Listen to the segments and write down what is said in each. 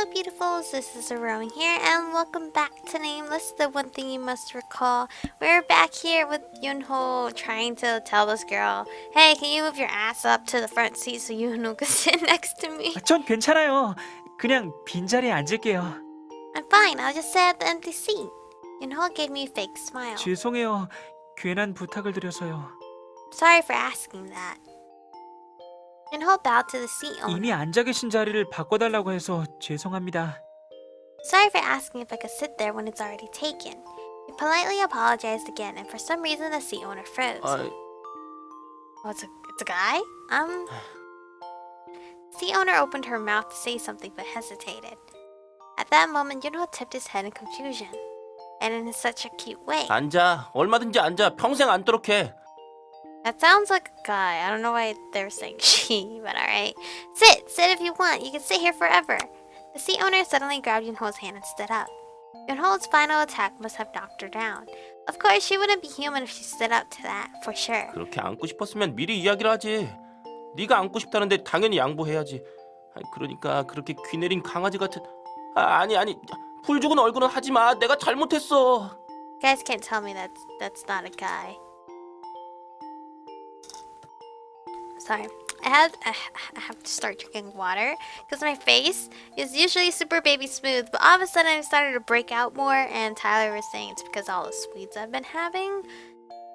Hello beautifuls, this is Aromie here and welcome back to Nameless, the one thing you must recall. We're back here with Yeonho trying to tell this girl, hey, can you move your ass up to the front seat so Yeonho can sit next to me? 전 괜찮아요. 그냥 빈자리에 앉을게요. I'm fine, I'll just sit at the empty seat. Yeonho gave me a fake smile. 죄송해요. 괜한 부탁을 드려서요. Sorry for asking that. Yeonho bowed to the seat 이미 owner. 앉아 계신 자리를 바꿔달라고 해서 죄송합니다. Sorry for asking if I could sit there when it's already taken. He politely apologized again and for some reason the seat owner froze. Oh, it's a guy? Seat owner opened her mouth to say something but hesitated. At that moment, Yeonho tipped his head in confusion. And in such a cute way. 앉아. 얼마든지 앉아. 평생 앉도록 해. That sounds like a guy. I don't know why they were saying she, but alright. Sit! Sit if you want. You can sit here forever. The seat owner suddenly grabbed Yeonho's hand and stood up. Yeonho's final attack must have knocked her down. Of course, she wouldn't be human if she stood up to that, for sure. 그렇게 앉고 싶었으면 미리 이야기를 하지. 네가 앉고 싶다는데 당연히 양보해야지. 그러니까 그렇게 귀 내린 강아지 같은... 아니. 풀 죽은 얼굴은 하지 마. 내가 잘못했어. You guys can't tell me that's not a guy. Sorry. I have to start drinking water because my face is usually super baby smooth, but all of a sudden I started to break out more, and Tyler was saying it's because all the sweets I've been having,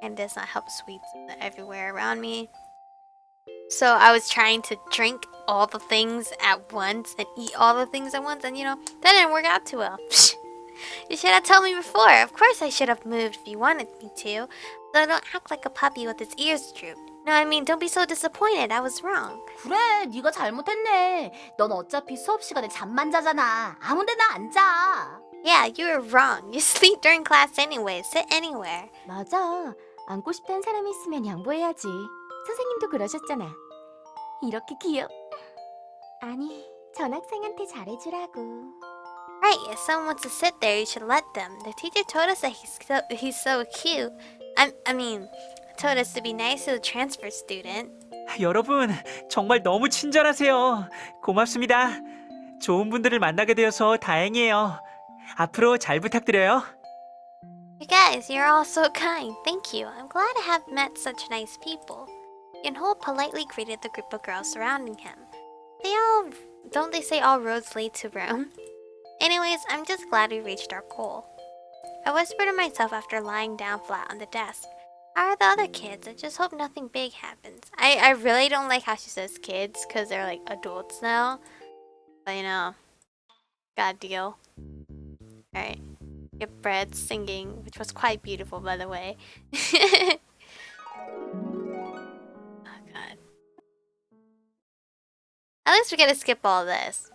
and it does not help sweets everywhere around me. So I was trying to drink all the things at once and eat all the things at once, and that didn't work out too well. You should have told me before. Of course I should have moved if you wanted me to. So don't act like a puppy with its ears drooped. No, I mean, don't be so disappointed. I was wrong. 그래, 네가 잘못했네. 넌 어차피 수업 시간에 잠만 자잖아. 아무 데나 앉아. Yeah, you were wrong. You sleep during class anyway. Sit anywhere. 맞아. 앉고 싶다는 사람이 있으면 양보해야지. 선생님도 그러셨잖아. 이렇게 아니, 전 학생한테 잘해주라고. Right, if someone wants to sit there, you should let them. The teacher told us that he's so cute. I mean, told us to be nice to the transfer student. 여러분, 정말 너무 친절하세요. 고맙습니다. 좋은 분들을 만나게 되어서 다행이에요. 앞으로 잘 부탁드려요. You guys, you're all so kind. Thank you. I'm glad to have met such nice people. Yeonho politely greeted the group of girls surrounding him. Don't they say all roads lead to Rome? Anyways, I'm just glad we reached our goal. I whispered to myself after lying down flat on the desk. How are the other kids? I just hope nothing big happens. I really don't like how she says kids because they're like adults now. But gotta deal. Alright. Get bread singing, which was quite beautiful by the way. Oh god. At least we get to skip all this.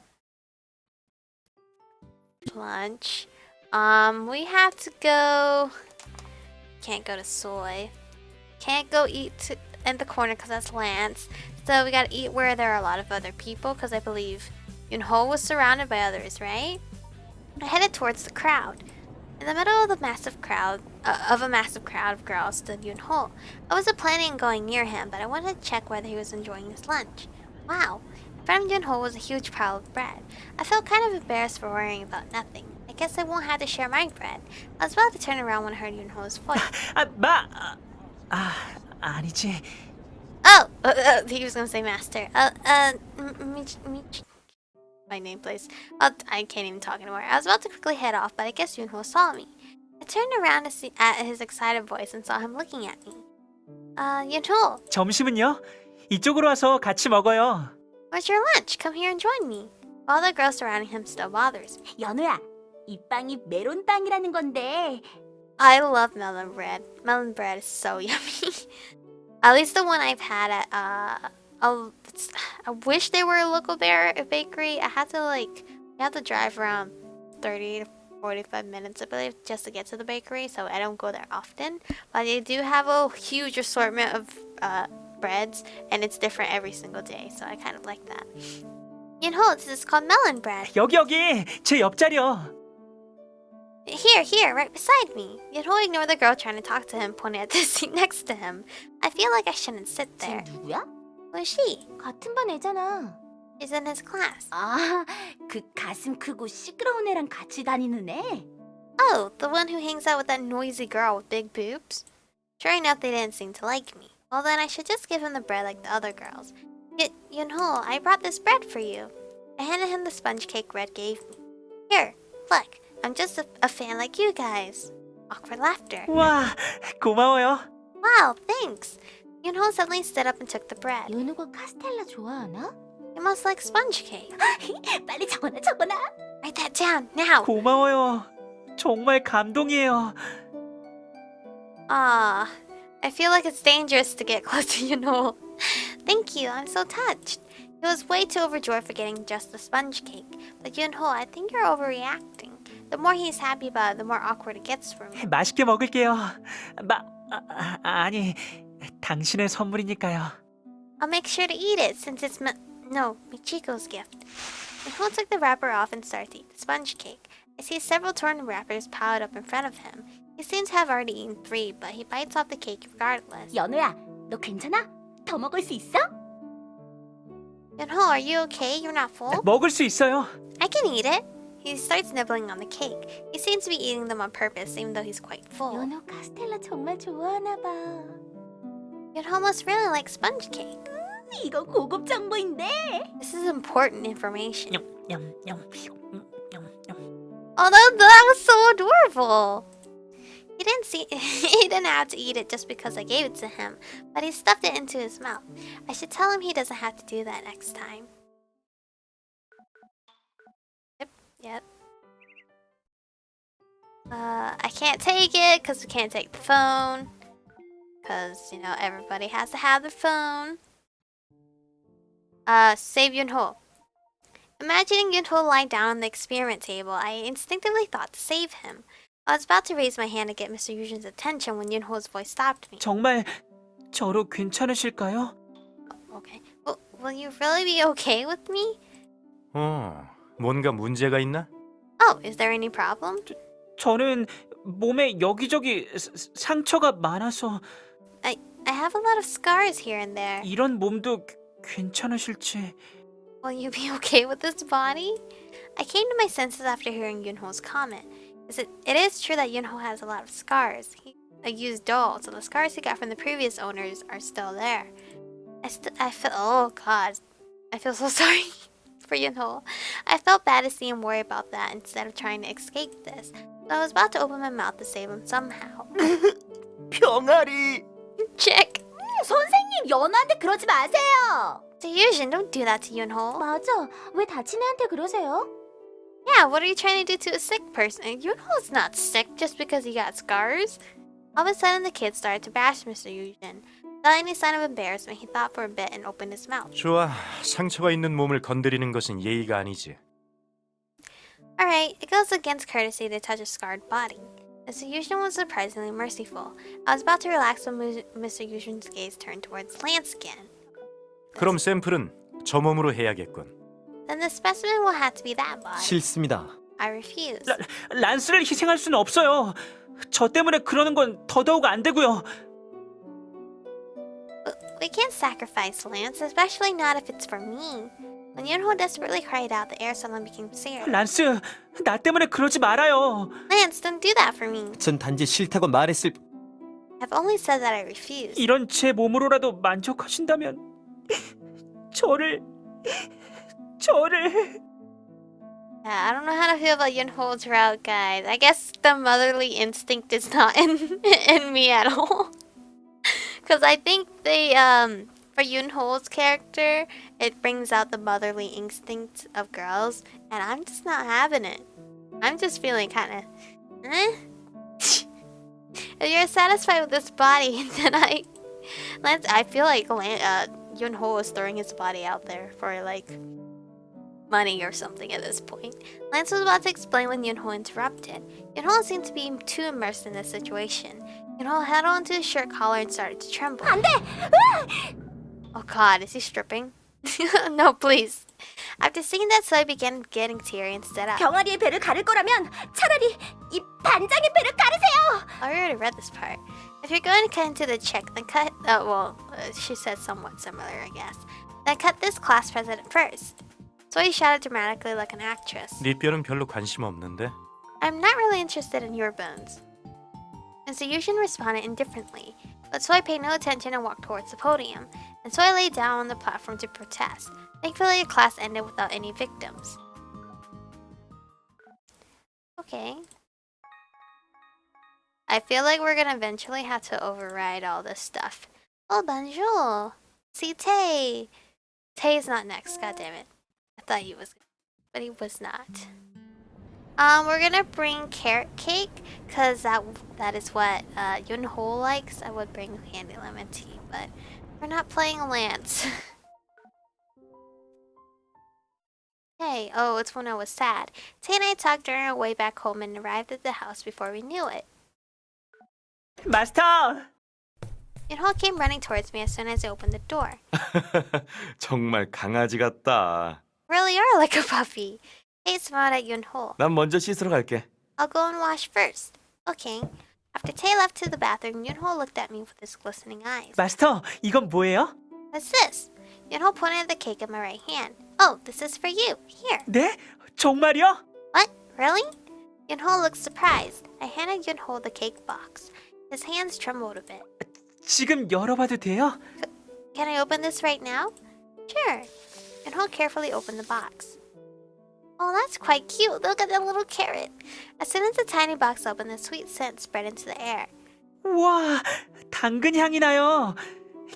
Lunch. We have to go... Can't go to Soy. Can't go eat in the corner because that's Lance. So we gotta eat where there are a lot of other people because I believe Yeonho was surrounded by others, right? I headed towards the crowd. In the middle of a massive crowd of girls stood Yeonho. I wasn't planning on going near him, but I wanted to check whether he was enjoying his lunch. Wow. In front of Yeonho was a huge pile of bread. I felt kind of embarrassed for worrying about nothing. I guess I won't have to share my bread. I was about to turn around when I heard Yeonho's voice. 아니지. Oh! He was gonna say master. My name, please. Well, I can't even talk anymore. I was about to quickly head off, but I guess Yeonho saw me. I turned around to see at his excited voice and saw him looking at me. Yeonho! 점심은요? 이쪽으로 와서 같이 먹어요. Where's your lunch? Come here and join me. All the girls surrounding him still bothers me. 연우야, 이 빵이 메론빵이라는 건데. I love melon bread. Melon bread is so yummy. At least the one I've had at I wish they were a local bakery. I had to drive around 30 to 45 minutes, I believe, just to get to the bakery, so I don't go there often. But they do have a huge assortment of breads, and it's different every single day, so I kind of like that. Yeonho, this is called melon bread. 여기 제 옆자리요. Here, right beside me. Yeonho ignored the girl trying to talk to him, pointing at the seat next to him. I feel like I shouldn't sit there. 누구야? Who is she? 같은 반 애잖아. She's in his class. 아, 그 가슴 크고 시끄러운 애랑 같이 다니는 애? Oh, the one who hangs out with that noisy girl with big boobs? Sure enough, they didn't seem to like me. Well, then I should just give him the bread like the other girls. Yeonho, I brought this bread for you. I handed him the sponge cake Red gave me. Here, look, I'm just a fan like you guys. Awkward laughter. 와, 고마워요. Wow, thanks. Yeonho suddenly stood up and took the bread. 연우가 카스텔라 좋아하나? You must like sponge cake. 빨리 적어놔. Write that down, now. 고마워요. 정말 감동이에요. Ah, I feel like it's dangerous to get close to Yeonho. Thank you, I'm so touched. He was way too overjoyed for getting just the sponge cake. But Yeonho, I think you're overreacting. The more he's happy about it, the more awkward it gets for me. 맛있게 먹을게요. 아니, 당신의 선물이니까요. I'll make sure to eat it since it's Michiko's gift. Yeonho took the wrapper off and started to eat the sponge cake. I see several torn wrappers piled up in front of him. He seems to have already eaten 3, but he bites off the cake regardless. 연우야, 너 괜찮아? 더 먹을 수 있어? Yeonho, are you okay? You're not full? 먹을 수 있어요. I can eat it. He starts nibbling on the cake. He seems to be eating them on purpose, even though he's quite full. 연우 카스텔라 정말 좋아하나 봐. Yeonho must really like sponge cake. 이거 고급 정보인데. This is important information. 냠냠냠. Oh, that was so adorable. He didn't have to eat it just because I gave it to him, but he stuffed it into his mouth. I should tell him he doesn't have to do that next time. Yep. I can't take it because we can't take the phone. Because, you know, everybody has to have their phone. Save Yeonho. Imagining Yeonho lying down on the experiment table, I instinctively thought to save him. I was about to raise my hand to get Mr. Yujin's attention when Yeonho's voice stopped me. 정말 저로 괜찮으실까요? Okay. Will you really be okay with me? 뭔가 문제가 있나? Oh, is there any problem? 저는 몸에 여기저기 상처가 많아서 I have a lot of scars here and there. 이런 몸도 괜찮으실지. Will you be okay with this body? I came to my senses after hearing Yeonho's comment. It is true that Yeonho has a lot of scars. He's a used doll, so the scars he got from the previous owners are still there. I feel, oh god, I feel so sorry for Yeonho. I felt bad to see him worry about that instead of trying to escape this. So I was about to open my mouth to save him somehow. 병아리. Chick! 선생님, 연우한테 그러지 마세요. So Yujin, don't do that to Yeonho. 맞아. 왜 다친 애한테 그러세요? Yeah, what are you trying to do to a sick person? Yeonho's not sick just because he got scars. All of a sudden, the kid started to bash Mr. Yujin. Without any sign of embarrassment, he thought for a bit and opened his mouth. 좋아, 상처가 있는 몸을 건드리는 것은 예의가 아니지. Alright, it goes against courtesy to touch a scarred body. Mr. Yujin was surprisingly merciful. I was about to relax when Mr. Yujin's gaze turned towards Lance again. 그럼 샘플은 저 몸으로 해야겠군. Then the specimen will have to be that body. 싫습니다. I refuse. 란스를 희생할 수는 없어요. 저 때문에 그러는 건 더더욱 안 되고요. We can't sacrifice Lance, especially not if it's for me. When Yeonho desperately cried out, the air suddenly became serious. 란스, 나 때문에 그러지 말아요. Lance, don't do that for me. 전 단지 싫다고 말했을 I've only said that I refuse. 이런 제 몸으로라도 만족하신다면 저를 Yeah, I don't know how to feel about Yeonho's route, guys. I guess the motherly instinct is not in me at all. Because I think they, for Yeonho's character, it brings out the motherly instinct of girls, and I'm just not having it. I'm just feeling kind of, If you're satisfied with this body, then I feel like Yeonho is throwing his body out there for like money or something at this point. Lance was about to explain when Yeonho interrupted. Yeonho seemed to be too immersed in this situation. Yeonho held onto his shirt collar and started to tremble. 안 돼! Oh god, is he stripping? No, please. After seeing that, so I began getting teary and stood up. 병아리의 배를 가를 거라면 차라리 이 반장의 배를 가르세요. I already read this part. If you're going to cut into the check, then cut. She said somewhat similar, I guess. Then cut this class president first. Soy shouted dramatically like an actress. 네 뼈는 별로 관심 없는데. I'm not really interested in your bones. And Yushin responded indifferently, but Soy paid no attention and walked towards the podium, and Soy lay down on the platform to protest. Thankfully, the class ended without any victims. Okay. I feel like we're gonna eventually have to override all this stuff. Oh, bonjour! See Tay! Tay's not next, goddammit. I thought he was, but he was not. We're gonna bring carrot cake, cause that is what Yeonho likes. I would bring candy lemon tea, but we're not playing Lance. Hey, oh, it's when I was sad. Tay and I talked during our way back home and arrived at the house before we knew it. 마스터! Yeonho came running towards me as soon as I opened the door. 정말 강아지 같다. Really are like a puppy. Tay smiled at Yeonho. 난 먼저 씻으러 갈게. I'll go and wash first. Okay. After Tay left to the bathroom, Yeonho looked at me with his glistening eyes. 마스터, 이건 뭐예요? What's this? Yeonho pointed at the cake in my right hand. Oh, this is for you. Here. 네? 정말요? What? Really? Yeonho looked surprised. I handed Yeonho the cake box. His hands trembled a bit. 지금 열어봐도 돼요? Can I open this right now? Sure. Yeonho carefully opened the box. Oh, that's quite cute. Look at that little carrot. As soon as the tiny box opened, the sweet scent spread into the air. 우와, 당근 향이 나요.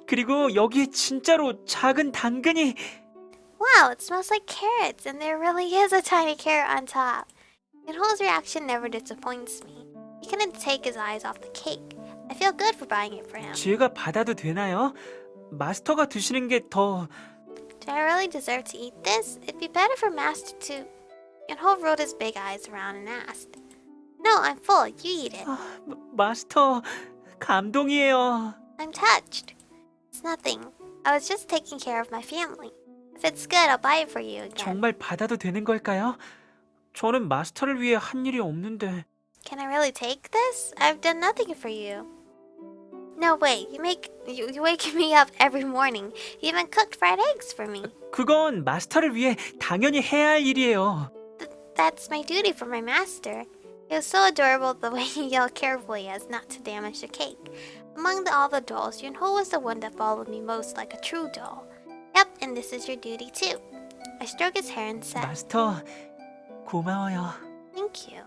그리고 여기에 진짜로 작은 당근이... Wow, it smells like carrots, and there really is a tiny carrot on top. Yeonho's reaction never disappoints me. He couldn't take his eyes off the cake. I feel good for buying it for him. 제가 받아도 되나요? 마스터가 드시는 게 더... Do I really deserve to eat this? It'd be better for Master to... Yeonho rolled his big eyes around and asked. No, I'm full. You eat it. 마스터, 감동이에요. I'm touched. It's nothing. I was just taking care of my family. If it's good, I'll buy it for you again. 정말 받아도 되는 걸까요? 저는 마스터를 위해 한 일이 없는데... Can I really take this? I've done nothing for you. No way. You wake me up every morning. You even cooked fried eggs for me. 그건 마스터를 위해 당연히 해야 할 일이에요. That's my duty for my master. It was so adorable the way he yelled carefully as not to damage the cake. Among all the dolls, Yeonho was the one that followed me most like a true doll. Yep, and this is your duty too. I stroked his hair and said, 마스터, 고마워요. Thank you.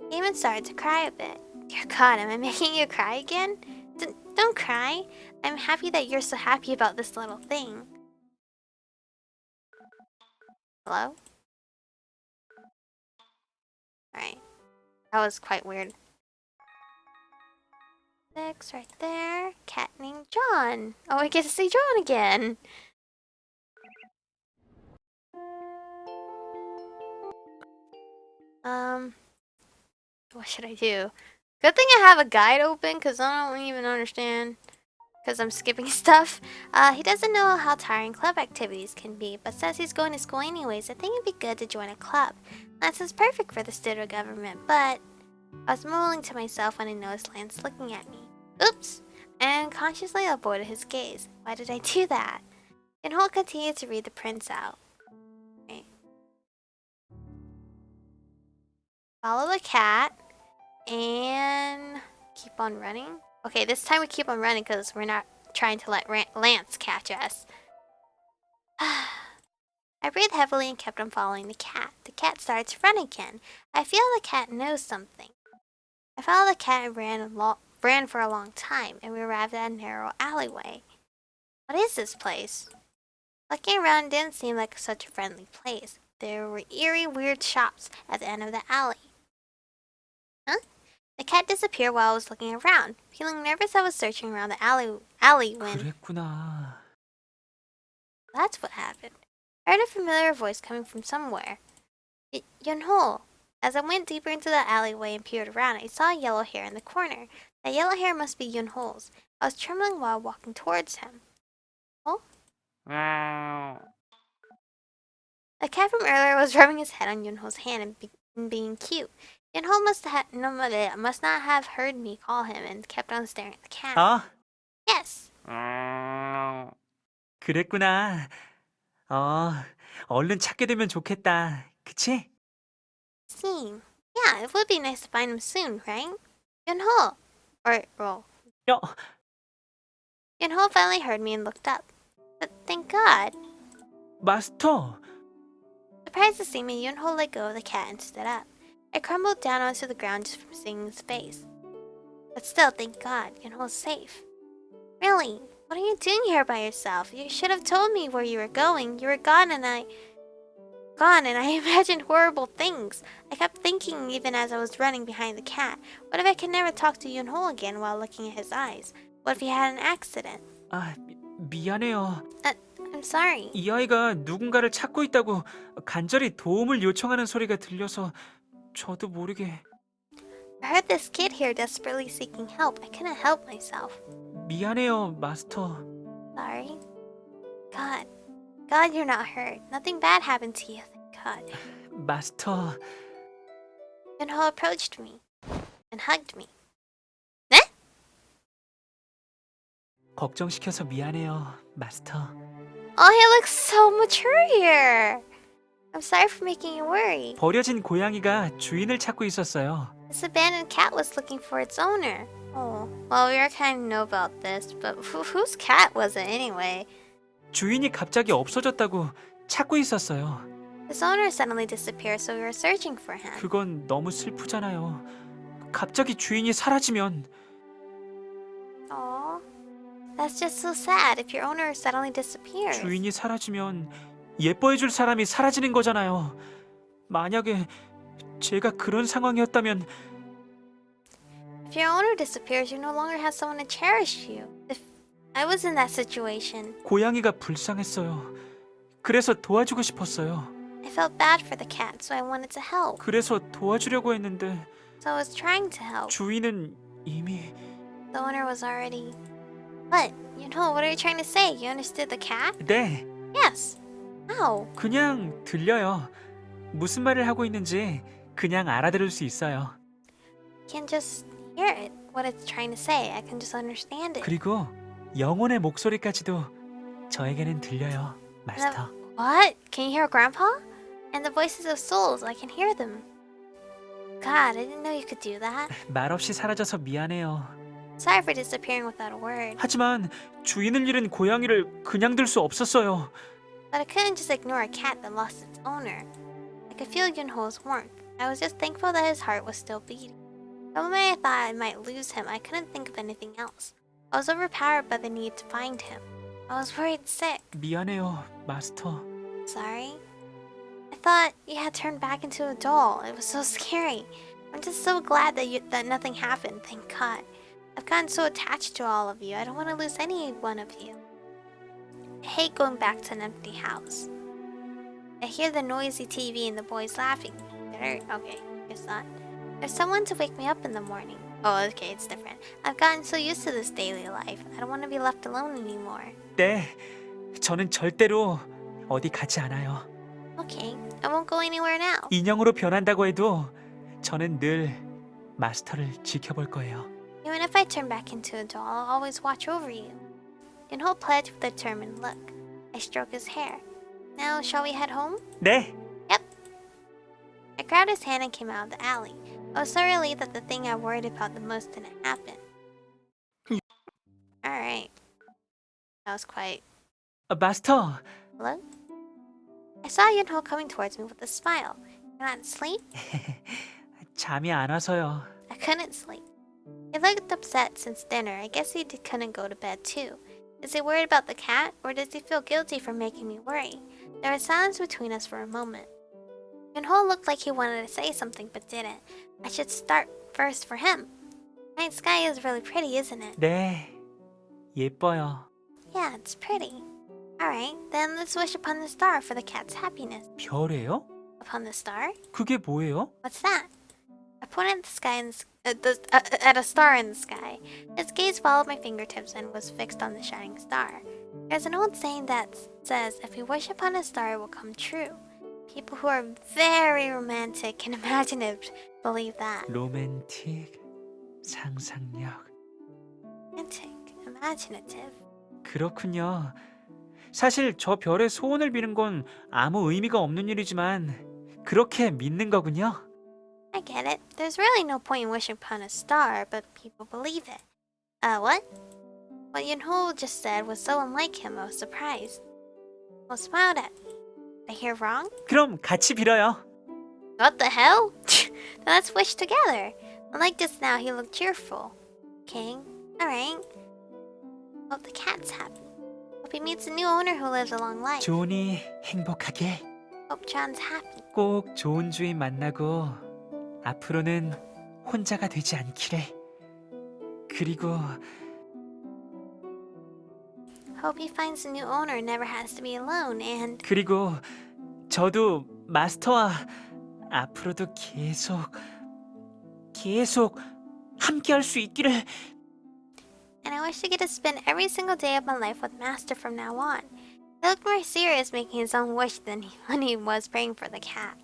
He even started to cry a bit. Dear God, am I making you cry again? Don't cry. I'm happy that you're so happy about this little thing. Hello? Alright. That was quite weird. Next, right there. Cat named John. Oh, I get to see John again. What should I do? Good thing I have a guide open, because I don't even understand. Because I'm skipping stuff. He doesn't know how tiring club activities can be, but says he's going to school anyways. I think it'd be good to join a club. Lance is perfect for the student government, but... I was mumbling to myself when I noticed Lance looking at me. Oops! And unconsciously avoided his gaze. Why did I do that? Yeonho continued to read the prints out. Okay. Follow the cat. And keep on running. Okay, this time we keep on running because we're not trying to let Lance catch us. I breathed heavily and kept on following the cat. The cat started to run again. I feel the cat knows something. I followed the cat and ran for a long time, and we arrived at a narrow alleyway. What is this place? Looking around didn't seem like such a friendly place. There were eerie, weird shops at the end of the alley. Huh? The cat disappeared while I was looking around. Feeling nervous, I was searching around the alley when... 그랬구나. That's what happened. I heard a familiar voice coming from somewhere. Yeonho. As I went deeper into the alleyway and peered around, I saw yellow hair in the corner. That yellow hair must be Yeonho's. I was trembling while walking towards him. Oh? The cat from earlier was rubbing his head on Yeonho's hand and being cute. Yeonho must not have heard me call him and kept on staring at the cat. 아, Yes. 그랬구나. 어, 얼른 찾게 되면 좋겠다. 그치? Seeing. Yeah, it would be nice to find him soon, right? Yeonho. Well, 어, Yeonho finally heard me and looked up. But thank God. 마스터. Surprised to see me, Yeonho let go of the cat and stood up. I crumbled down onto the ground just from seeing his face. But still, thank God, Yeonho's safe. Really? What are you doing here by yourself? You should have told me where you were going. You were gone and I imagined horrible things. I kept thinking even as I was running behind the cat. What if I could never talk to Yeonho again while looking at his eyes? What if he had an accident? 아, 미안해요. I'm sorry. 이 아이가 누군가를 찾고 있다고 간절히 도움을 요청하는 소리가 들려서 저도 모르게. I heard this kid here desperately seeking help. I couldn't help myself. 미안해요, 마스터. Sorry. God, you're not hurt. Nothing bad happened to you, thank God. 마스터. Yeonho approached me and hugged me. 네? 걱정시켜서 미안해요, 마스터. Oh, he looks so mature here. I'm sorry for making you worry. 버려진 고양이가 주인을 찾고 있었어요. This abandoned cat was looking for its owner. Oh, well, we already kind of know about this, but whose cat was it anyway? 주인이 갑자기 없어졌다고 찾고 있었어요. His owner suddenly disappeared, so we were searching for him. 그건 너무 슬프잖아요. 갑자기 주인이 사라지면 Oh, that's just so sad if your owner suddenly disappears. 주인이 사라지면 예뻐해줄 사람이 사라지는 거잖아요. 만약에 제가 그런 상황이었다면 If your owner disappears, you no longer have someone to cherish you. If I was in that situation, 고양이가 불쌍했어요. 그래서 도와주고 싶었어요. I felt bad for the cat, so I wanted to help. 그래서 도와주려고 했는데 So I was trying to help. 주인은 이미 The owner was already... What? What are you trying to say? You understood the cat? 네, Yes. How? 그냥 들려요. 무슨 말을 하고 있는지 그냥 알아들을 수 있어요. I can just hear it. What it's trying to say. I can just understand it. 그리고 영혼의 목소리까지도 저에게는 들려요, 마스터. What? Can you hear Grandpa? And the voices of souls. I can hear them. God, I didn't know you could do that. 말없이 사라져서 미안해요. Sorry for disappearing without a word. 하지만 주인을 잃은 고양이를 그냥 둘 수 없었어요. But I couldn't just ignore a cat that lost its owner. I could feel Yeonho's warmth. I was just thankful that his heart was still beating. The moment I thought I might lose him, I couldn't think of anything else. I was overpowered by the need to find him. I was worried sick. 미안해요, 마스터. Sorry. I thought you had turned back into a doll. It was so scary. I'm just so glad that nothing happened, thank God. I've gotten so attached to all of you. I don't want to lose any one of you. I hate going back to an empty house. I hear the noisy TV and the boys laughing. Okay, guess not. There's someone to wake me up in the morning. Oh, okay, it's different. I've gotten so used to this daily life. I don't want to be left alone anymore. 네, 저는 절대로 어디 가지 않아요. Okay, I won't go anywhere now. 인형으로 변한다고 해도 저는 늘 마스터를 지켜볼 거예요. Even if I turn back into a doll, I'll always watch over you. Yeonho pledged with a determined look. I stroked his hair. Now, shall we head home? 네, I grabbed his hand and came out of the alley. I was so relieved that the thing I worried about the most didn't happen. Alright. That was quite... 마스터. Hello? I saw Yeonho coming towards me with a smile. You're not asleep? 잠이 안 와서요. I couldn't sleep. He looked upset since dinner. I guess he couldn't go to bed too. Is he worried about the cat, or does he feel guilty for making me worry? There was silence between us for a moment. Yeonho looked like he wanted to say something but didn't. I should start first for him. Night sky is really pretty, isn't it? 네, 예뻐요. Yeah, it's pretty. Alright, then let's wish upon the star for the cat's happiness. 별이에요? Upon the star? 그게 뭐예요? What's that? I pointed at the sky at a star in the sky. His gaze followed my fingertips and was fixed on the shining star. There's an old saying that says, if you wish upon a star, it will come true. People who are very romantic and imaginative believe that. 로맨틱, 상상력. Romantic, imaginative. 그렇군요. 사실 저 별에 소원을 비는 건 아무 의미가 없는 일이지만 그렇게 믿는 거군요. I get it. There's really no point in wishing upon a star, but people believe it. What? What Yeonho just said was so unlike him, I was surprised. I smiled at me. Did I hear wrong? 그럼 같이 빌어요. What the hell? Then let's wish together. Unlike just now, he looked cheerful. King, alright. Hope the cat's happy. Hope he meets a new owner who lives a long life. 존이 행복하게 Hope John's happy. 꼭 좋은 주인 만나고 앞으로는 혼자가 되지 않기를. 그리고 Hope he finds a new owner and never has to be alone. And 그리고 저도 마스터와 앞으로도 계속 함께 할 수 있기를. I wish to get to spend every single day of my life with Master from now on. He looked more serious making his own wish than when he was praying for the cat.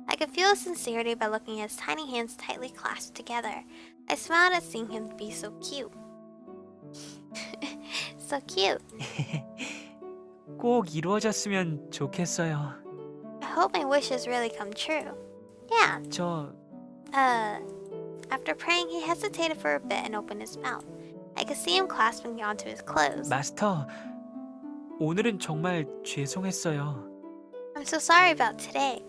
I could feel his sincerity by looking at his tiny hands tightly clasped together. I smiled at seeing him be so cute. So cute. 꼭 이루어졌으면 좋겠어요. I hope my wishes really come true. Yeah. After praying, he hesitated for a bit and opened his mouth. I could see him clasping onto his clothes. 마스터, 오늘은 정말 죄송했어요. I'm so sorry about today.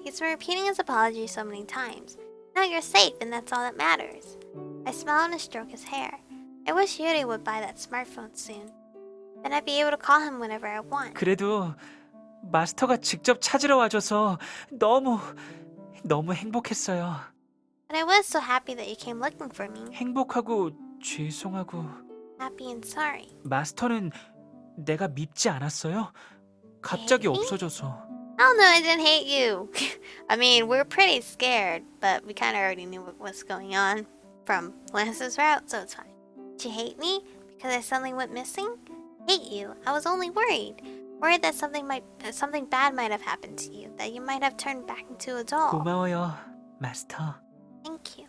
He's been repeating his apology so many times. Now you're safe, and that's all that matters. I smiled and stroked his hair. I wish Yuri would buy that smartphone soon. Then I'd be able to call him whenever I want. 그래도 마스터가 직접 찾으러 와줘서 너무 행복했어요. But I was so happy that you came looking for me. 행복하고 죄송하고. Happy and sorry. 마스터는 내가 밉지 않았어요? 갑자기 없어져서. Oh no, I didn't hate you. I mean, we were pretty scared, but we kind of already knew what was going on from Lance's route, so it's fine. Did you hate me because I suddenly went missing? Hate you. I was only worried. Worried that something bad might have happened to you, that you might have turned back into a doll. 고마워요, 마스터. Thank you.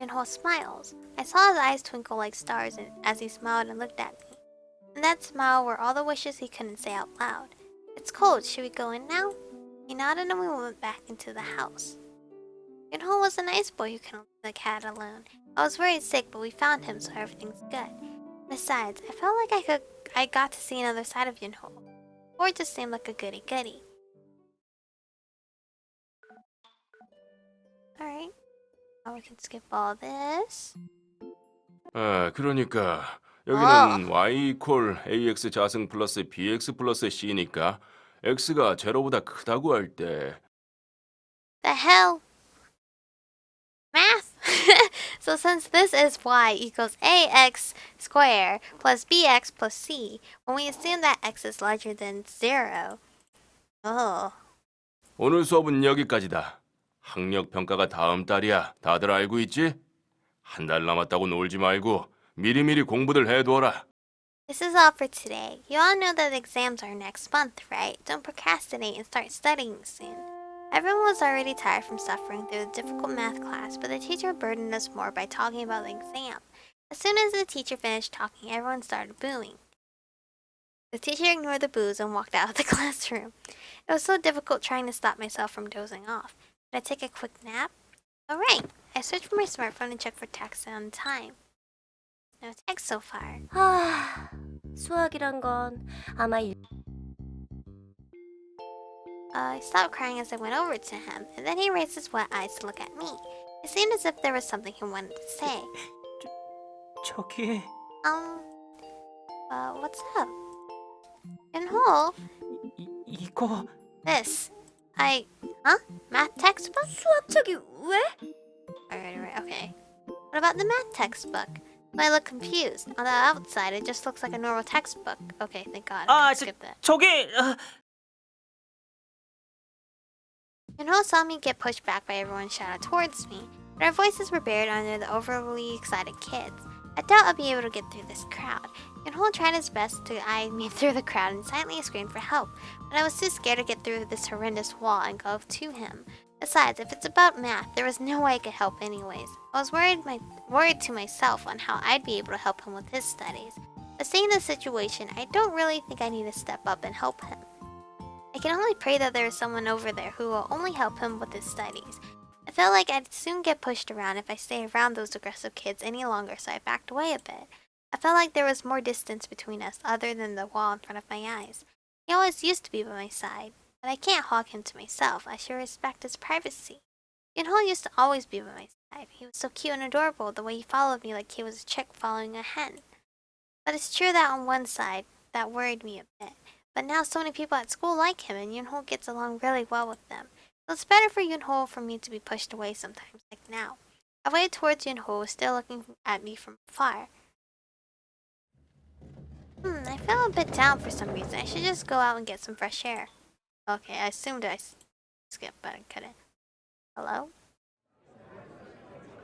Yeonho smiles. I saw his eyes twinkle like stars as he smiled and looked at me. In that smile were all the wishes he couldn't say out loud. It's cold. Should we go in now? He nodded and we went back into the house. Yeonho was a nice boy who couldn't leave the cat alone. I was worried sick, but we found him, so everything's good. Besides, I felt like I got to see another side of Yeonho. Or just seemed like a goody-goody. Alright. Now we can skip all this. 그러니까 여기는 y 이퀄 ax 자승 플러스 bx 플러스 c니까 x가 제로보다 크다고 할 때 The hell? Math? So since this is y equals ax squared plus bx plus c, when we assume that x is larger than 0. Oh. 오늘 수업은 여기까지다. 학력 평가가 다음 달이야. 다들 알고 있지? 한 달 남았다고 놀지 말고 미리미리 공부들 해둬라. This is all for today. You all know that exams are next month, right? Don't procrastinate and start studying soon. Everyone was already tired from suffering through the difficult math class, but the teacher burdened us more by talking about the exam. As soon as the teacher finished talking, everyone started booing. The teacher ignored the boos and walked out of the classroom. It was so difficult trying to stop myself from dozing off. Did I take a quick nap? Alright, I searched for my smartphone and checked for texts on time. No text so far. 수학이란 건 아마 I stopped crying as I went over to him, and then he raised his wet eyes to look at me. It seemed as if there was something he wanted to say. 저기 What's up? Yeonho? 이거 This. Math textbook? 수학책이 왜? Alright, okay. What about the math textbook? I look confused. On the outside, it just looks like a normal textbook. Okay, thank God. I can skip that. 저기 Yeonho saw me get pushed back by everyone shouted towards me, but our voices were buried under the overly excited kids. I doubt I'll be able to get through this crowd. Yeonho tried his best to eye me through the crowd and silently screamed for help, but I was too scared to get through this horrendous wall and go to him. Besides, if it's about math, there was no way I could help anyways. I was worried to myself on how I'd be able to help him with his studies. But seeing the situation, I don't really think I need to step up and help him. I can only pray that there is someone over there who will only help him with his studies. I felt like I'd soon get pushed around if I stayed around those aggressive kids any longer, so I backed away a bit. I felt like there was more distance between us other than the wall in front of my eyes. He always used to be by my side, but I can't hog him to myself. I should respect his privacy. Yeonho used to always be by my side. He was so cute and adorable, the way he followed me like he was a chick following a hen. But it's true that on one side, that worried me a bit. But now so many people at school like him, and Yeonho gets along really well with them. So it's better for Yeonho for me to be pushed away sometimes, like now. I waited towards Yeonho, still looking at me from afar. I felt a bit down for some reason. I should just go out and get some fresh air. Okay, I assumed I skipped, but I couldn't. Hello?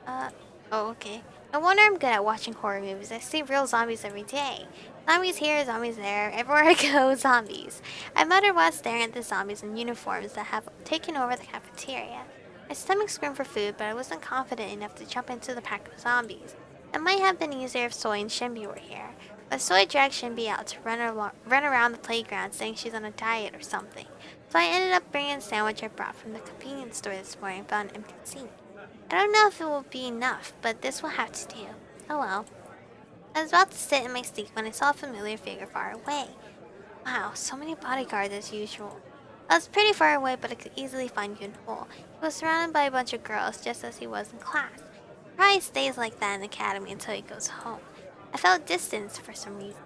Oh, okay. No wonder I'm good at watching horror movies. I see real zombies every day. Zombies here, zombies there. Everywhere I go, zombies. I muttered while staring at the zombies in uniforms that have taken over the cafeteria. My stomach screamed for food, but I wasn't confident enough to jump into the pack of zombies. It might have been easier if Soy and Shinbi were here, but Soy dragged Shinbi out to run around the playground saying she's on a diet or something. So I ended up bringing a sandwich I brought from the convenience store this morning and found an empty sink. I don't know if it will be enough, but this will have to do. Oh well. I was about to sit in my seat when I saw a familiar figure far away. Wow, so many bodyguards as usual. I was pretty far away, but I could easily find Yeonho. He was surrounded by a bunch of girls, just as he was in class. He probably stays like that in the academy until he goes home. I felt distance for some reason.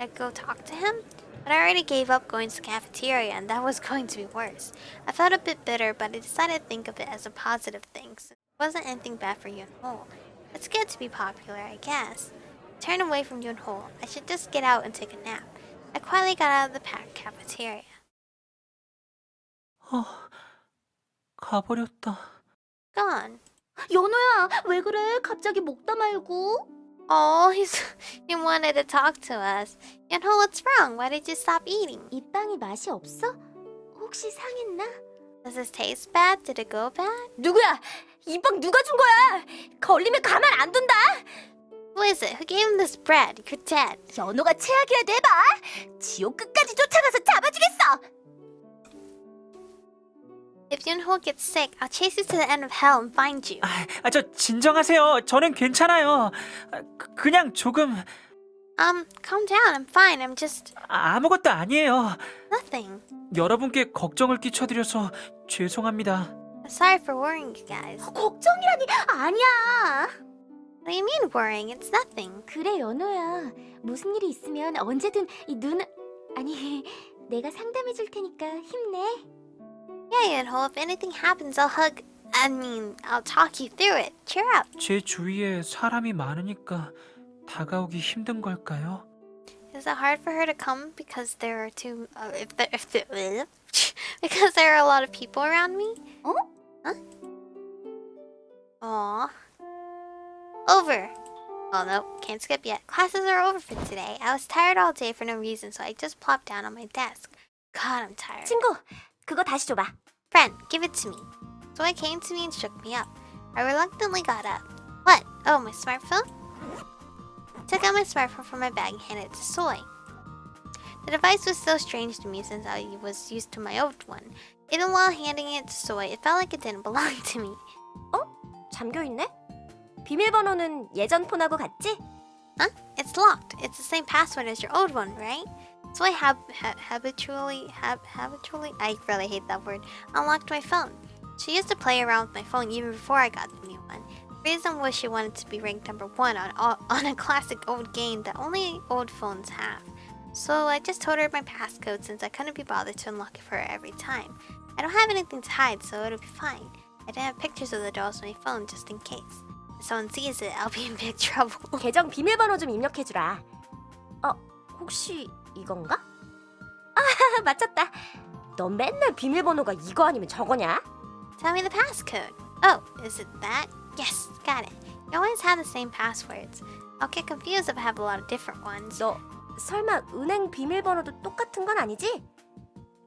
I'd go talk to him, but I already gave up going to the cafeteria, and that was going to be worse. I felt a bit bitter, but I decided to think of it as a positive thing, since it wasn't anything bad for Yeonho. It's good to be popular, I guess. I turned away from Yeonho. I should just get out and take a nap. I quietly got out of the packed cafeteria. 가버렸다. Gone. 연호야, 왜 그래? 갑자기 먹다 말고. Oh, he wanted to talk to us. Yeonho, what's wrong? Why did you stop eating? 이 빵이 맛이 없어? 혹시 상했나? Does this taste bad? Did it go bad? 누구야? 이 빵 누가 준 거야? 걸리면 가만 안 둔다. Who is it? Who gave him this bread? You're dead. 연호가 최악이라도 해봐. 지옥 끝까지 쫓아가서 잡아주겠어. If Yeonho gets sick, I'll chase you to the end of hell and find you. 저 진정하세요. 저는 괜찮아요. 그냥 조금 Calm down. I'm fine. I'm just 아무것도 아니에요. nothing. 여러분께 걱정을 끼쳐드려서 죄송합니다. I'm sorry for worrying you guys. 걱정이라니 아니야. What do you mean worrying? It's nothing. 그래 연호야. 무슨 일이 있으면 언제든 이 누나 아니 내가 상담해 줄 테니까 힘내. Yeah, Yeonho, if anything happens, I'll talk you through it. Cheer up. 제 주위에 사람이 많으니까 다가오기 힘든 걸까요? Is it hard for her to come because there are because there are a lot of people around me? Oh? Huh? Aw. Over. Oh no, can't skip yet. Classes are over for today. I was tired all day for no reason, so I just plopped down on my desk. God, I'm tired. 친구, 그거 다시 줘봐. Friend, give it to me. So I came to me and shook me up. I reluctantly got up. What? Oh, my smartphone? I took out my smartphone from my bag and handed it to Soy. The device was so strange to me since I was used to my old one. Even while handing it to Soy, it felt like it didn't belong to me. 잠겨있네? 비밀번호는 예전 폰하고 같지? Huh? It's locked. It's the same password as your old one, right? So I habitually, I really hate that word, unlocked my phone. She used to play around with my phone even before I got the new one. The reason was she wanted to be ranked #1 on a classic old game that only old phones have. So I just told her my passcode since I couldn't be bothered to unlock it for her every time. I don't have anything to hide, so it'll be fine. I didn't have pictures of the dolls on my phone just in case. If someone sees it, I'll be in big trouble. 계정 비밀번호 좀 입력해주라. 혹시 이건가? 아, 맞췄다. 너 맨날 비밀번호가 이거 아니면 저거냐? Tell me the passcode. Oh, is it that? Yes, got it. You always have the same passwords. I'll get confused if I have a lot of different ones. 너 설마 은행 비밀번호도 똑같은 건 아니지?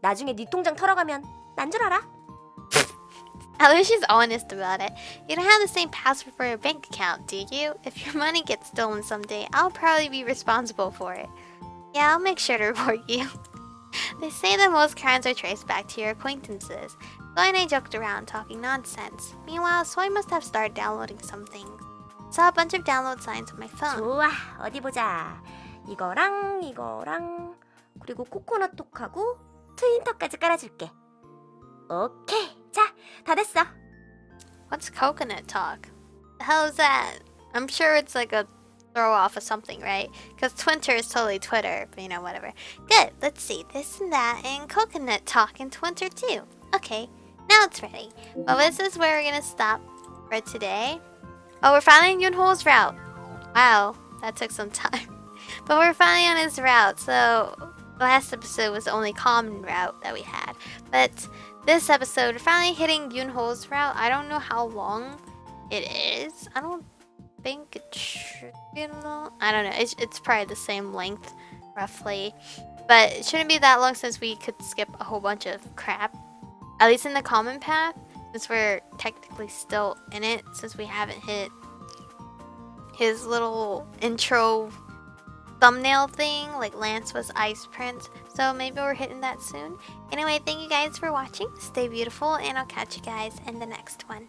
나중에 네 통장 털어가면 난 줄 알아? At least she's honest about it. You don't have the same password for your bank account, do you? If your money gets stolen someday, I'll probably be responsible for it. Yeah, I'll make sure to report you. They say that most crimes are traced back to your acquaintances. Soy and I joked around, talking nonsense. Meanwhile, Soy must have started downloading some things. Saw a bunch of download signs on my phone. 좋아, 어디 보자. 이거랑 그리고 코코넛 톡하고 트윈터까지 깔아줄게. 오케이, 자, 다 됐어. What's coconut talk? The hell is that? I'm sure it's like a throw off of something, right? Because Twitter is totally Twitter, but you know, whatever. Good, let's see, this and that, and coconut talk in Twitter too. Okay, now it's ready. Well, this is where we're gonna stop for today. Oh, we're finally in Yeonho's route. Wow, that took some time. But we're finally on his route, so last episode was the only common route that we had. But this episode, we're finally hitting Yeonho's route. I don't know how long it is. I don't think it should be long. I don't know. It's probably the same length, roughly. But it shouldn't be that long since we could skip a whole bunch of crap. At least in the common path, since we're technically still in it, since we haven't hit his little intro thumbnail thing, like Lance was Ice Prince. So maybe we're hitting that soon. Anyway, thank you guys for watching. Stay beautiful, and I'll catch you guys in the next one.